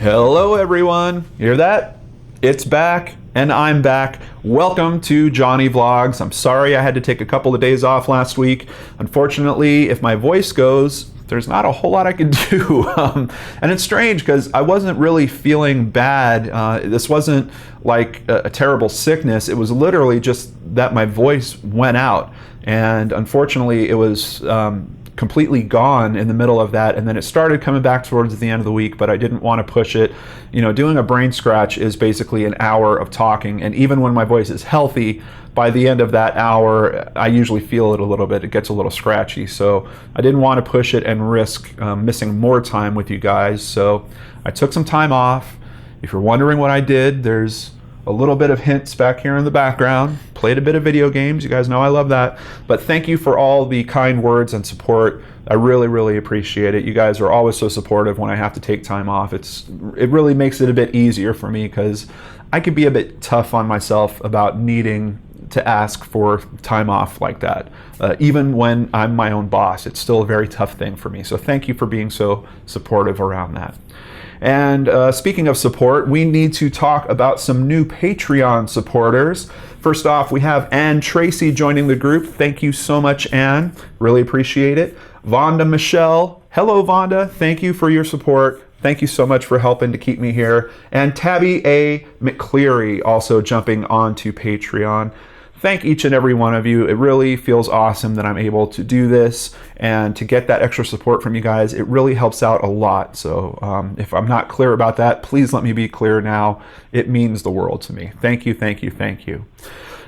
Hello everyone, you hear that? It's back and I'm back. Welcome to JohnnyVlogs. I'm sorry I had to take a couple of days off last week. Unfortunately, if my voice goes, there's not a whole lot I can do. And it's strange because I wasn't really feeling bad. This wasn't like a terrible sickness. It was literally just that my voice went out. And unfortunately, it was completely gone in the middle of that, and then it started coming back towards the end of the week, but I didn't want to push it. You know, doing a brain scratch is basically an hour of talking, and even when my voice is healthy, by the end of that hour, I usually feel it a little bit. It gets a little scratchy, so I didn't want to push it and risk missing more time with you guys, so I took some time off. If you're wondering what I did, there's a little bit of hints back here in the background. Played a bit of video games. You guys know I love that. But thank you for all the kind words and support. I really, really appreciate it. You guys are always so supportive when I have to take time off. It really makes it a bit easier for me because I could be a bit tough on myself about needing to ask for time off like that. Even when I'm my own boss, it's still a very tough thing for me. So thank you for being so supportive around that. And speaking of support, we need to talk about some new Patreon supporters. First off, we have Ann Tracy joining the group. Thank you so much, Ann. Really appreciate it. Vonda Michelle. Hello, Vonda. Thank you for your support. Thank you so much for helping to keep me here. And Tabby A. McCleary also jumping onto Patreon. Thank each and every one of you. It really feels awesome that I'm able to do this and to get that extra support from you guys. It really helps out a lot. So if I'm not clear about that, please let me be clear now. It means the world to me. Thank you, thank you, thank you.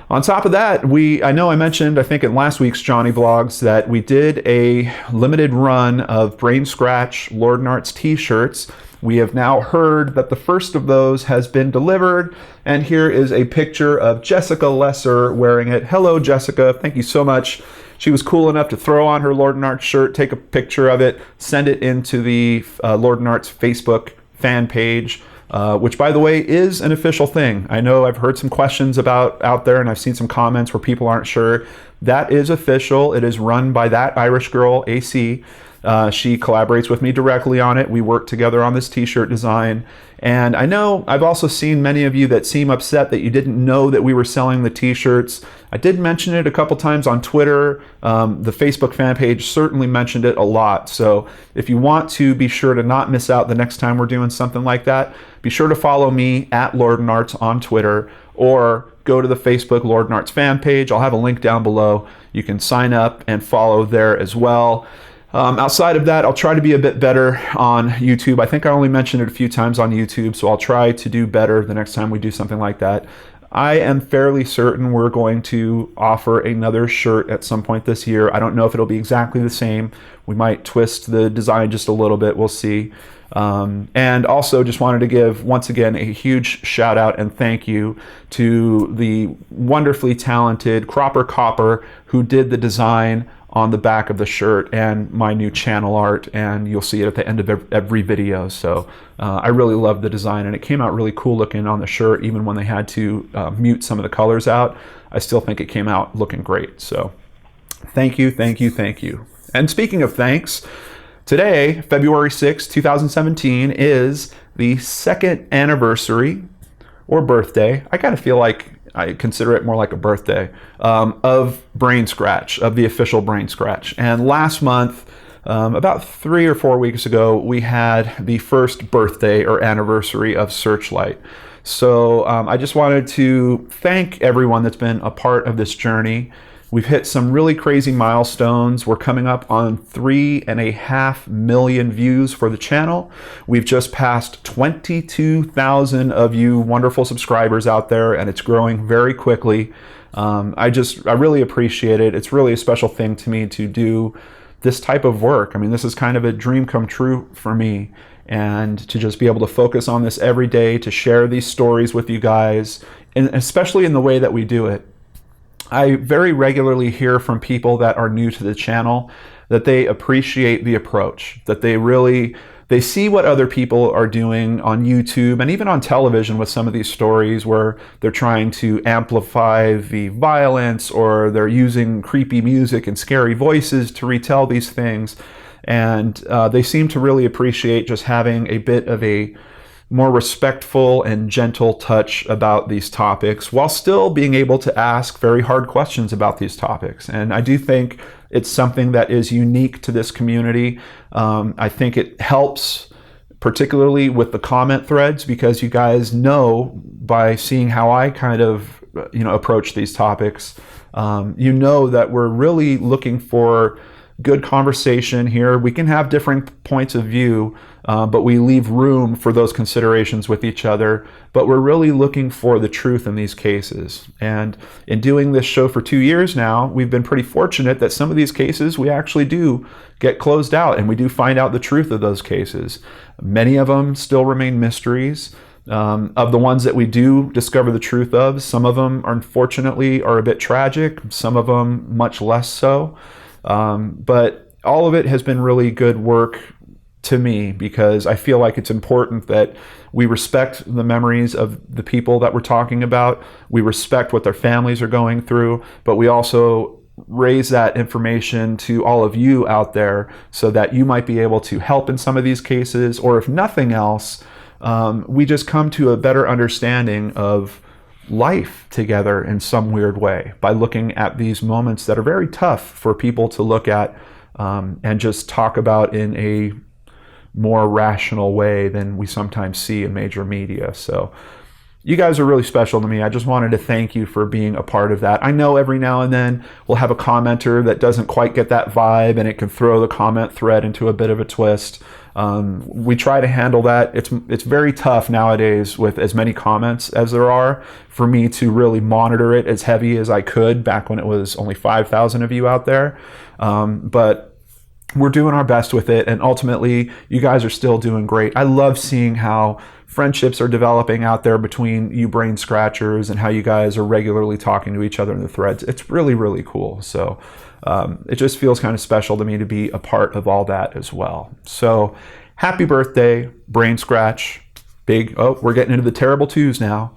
On top of that, I know I mentioned, I think in last week's JohnnyVlogs, that we did a limited run of BrainScratch Lord and Arts t-shirts. We have now heard that the first of those has been delivered, and here is a picture of Jessica Lesser wearing it. Hello, Jessica. Thank you so much. She was cool enough to throw on her Lord and Arts shirt, take a picture of it, send it into the Lord and Arts Facebook fan page, which, by the way, is an official thing. I know I've heard some questions out there, and I've seen some comments where people aren't sure. That is official. It is run by that Irish girl, AC. She collaborates with me directly on it. We work together on this t-shirt design. And I know I've also seen many of you that seem upset that you didn't know that we were selling the t-shirts. I did mention it a couple times on Twitter. The Facebook fan page certainly mentioned it a lot. So if you want to be sure to not miss out the next time we're doing something like that, be sure to follow me at Lord and Arts on Twitter, or go to the Facebook Lord and Arts fan page. I'll have a link down below. You can sign up and follow there as well. Outside of that, I'll try to be a bit better on YouTube. I think I only mentioned it a few times on YouTube, so I'll try to do better the next time we do something like that. I am fairly certain we're going to offer another shirt at some point this year. I don't know if it'll be exactly the same. We might twist the design just a little bit. We'll see. And also just wanted to give, once again, a huge shout out and thank you to the wonderfully talented Cropper Copper who did the design on the back of the shirt and my new channel art, and you'll see it at the end of every video. So I really love the design, and it came out really cool looking on the shirt. Even when they had to mute some of the colors out, I still think it came out looking great. So thank you, thank you, thank you. And speaking of thanks, today, February 6, 2017, is the second anniversary or birthday. I kind of feel like I consider it more like a birthday, of BrainScratch, of the official BrainScratch. And last month, about 3 or 4 weeks ago, we had the first birthday or anniversary of Searchlight. So I just wanted to thank everyone that's been a part of this journey. We've hit some really crazy milestones. We're coming up on 3.5 million views for the channel. We've just passed 22,000 of you wonderful subscribers out there, and it's growing very quickly. I really appreciate it. It's really a special thing to me to do this type of work. I mean, this is kind of a dream come true for me, and to just be able to focus on this every day, to share these stories with you guys, and especially in the way that we do it. I very regularly hear from people that are new to the channel that they appreciate the approach, that they see what other people are doing on YouTube and even on television with some of these stories where they're trying to amplify the violence, or they're using creepy music and scary voices to retell these things. And they seem to really appreciate just having a bit of a more respectful and gentle touch about these topics while still being able to ask very hard questions about these topics. And I do think it's something that is unique to this community. I think it helps particularly with the comment threads, because you guys know by seeing how I kind of approach these topics, that we're really looking for good conversation here. We can have different points of view, but we leave room for those considerations with each other. But we're really looking for the truth in these cases. And in doing this show for 2 years now, we've been pretty fortunate that some of these cases we actually do get closed out, and we do find out the truth of those cases. Many of them still remain mysteries. Of the ones that we do discover the truth of, some of them unfortunately are a bit tragic, some of them much less so. But all of it has been really good work to me, because I feel like it's important that we respect the memories of the people that we're talking about. We respect what their families are going through, but we also raise that information to all of you out there so that you might be able to help in some of these cases, or if nothing else, we just come to a better understanding of life together in some weird way by looking at these moments that are very tough for people to look at and just talk about in a more rational way than we sometimes see in major media. So you guys are really special to me. I just wanted to thank you for being a part of that. I know every now and then we'll have a commenter that doesn't quite get that vibe, and it can throw the comment thread into a bit of a twist. We try to handle that. It's very tough nowadays with as many comments as there are for me to really monitor it as heavy as I could back when it was only 5,000 of you out there. But we're doing our best with it, and ultimately you guys are still doing great. I love seeing how friendships are developing out there between you brain scratchers and how you guys are regularly talking to each other in the threads. It's really, really cool. So it just feels kind of special to me to be a part of all that as well. So happy birthday, BrainScratch. We're getting into the terrible twos now.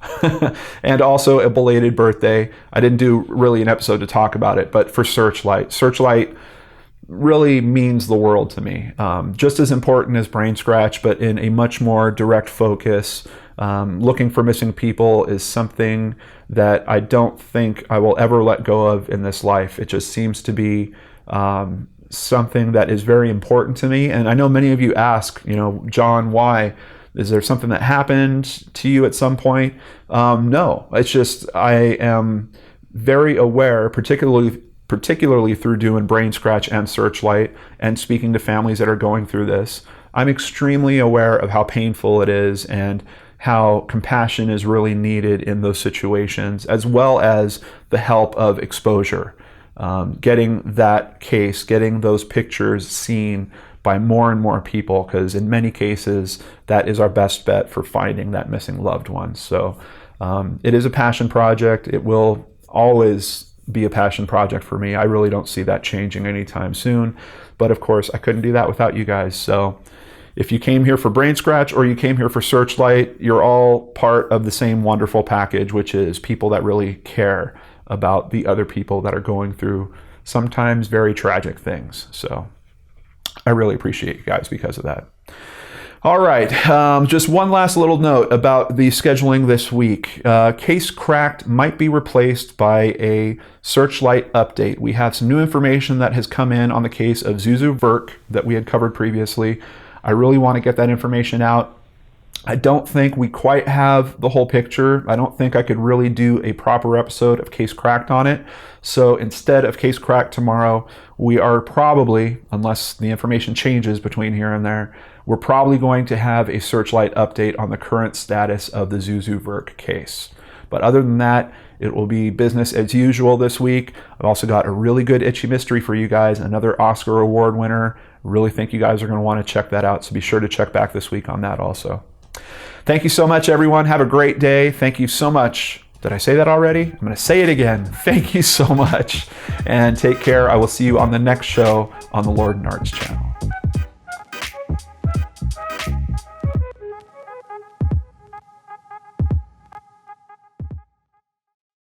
And also a belated birthday. I didn't do really an episode to talk about it, but for Searchlight. Searchlight really means the world to me. Just as important as BrainScratch, but in a much more direct focus. Looking for missing people is something that I don't think I will ever let go of in this life. It just seems to be something that is very important to me. And I know many of you ask, John, why? Is there something that happened to you at some point? No, it's just I am very aware, particularly through doing BrainScratch and Searchlight and speaking to families that are going through this. I'm extremely aware of how painful it is and how compassion is really needed in those situations, as well as the help of exposure. Getting that case, getting those pictures seen by more and more people, because in many cases, that is our best bet for finding that missing loved one. So it is a passion project. It will always be a passion project for me. I really don't see that changing anytime soon. But of course, I couldn't do that without you guys. So if you came here for BrainScratch or you came here for Searchlight, you're all part of the same wonderful package, which is people that really care about the other people that are going through sometimes very tragic things. So I really appreciate you guys because of that. All right, just one last little note about the scheduling this week. Case Cracked might be replaced by a Searchlight update. We have some new information that has come in on the case of Zuzu Verk that we had covered previously. I really want to get that information out. I don't think we quite have the whole picture. I don't think I could really do a proper episode of Case Cracked on it. So instead of Case Cracked tomorrow, we are probably, unless the information changes between here and there, we're probably going to have a Searchlight update on the current status of the Zuzu Verk case. But other than that, it will be business as usual this week. I've also got a really good itchy mystery for you guys, another Oscar Award winner. Really think you guys are going to want to check that out, so be sure to check back this week on that also. Thank you so much, everyone. Have a great day. Thank you so much. Did I say that already? I'm going to say it again. Thank you so much, and take care. I will see you on the next show on the Lord and Arts channel.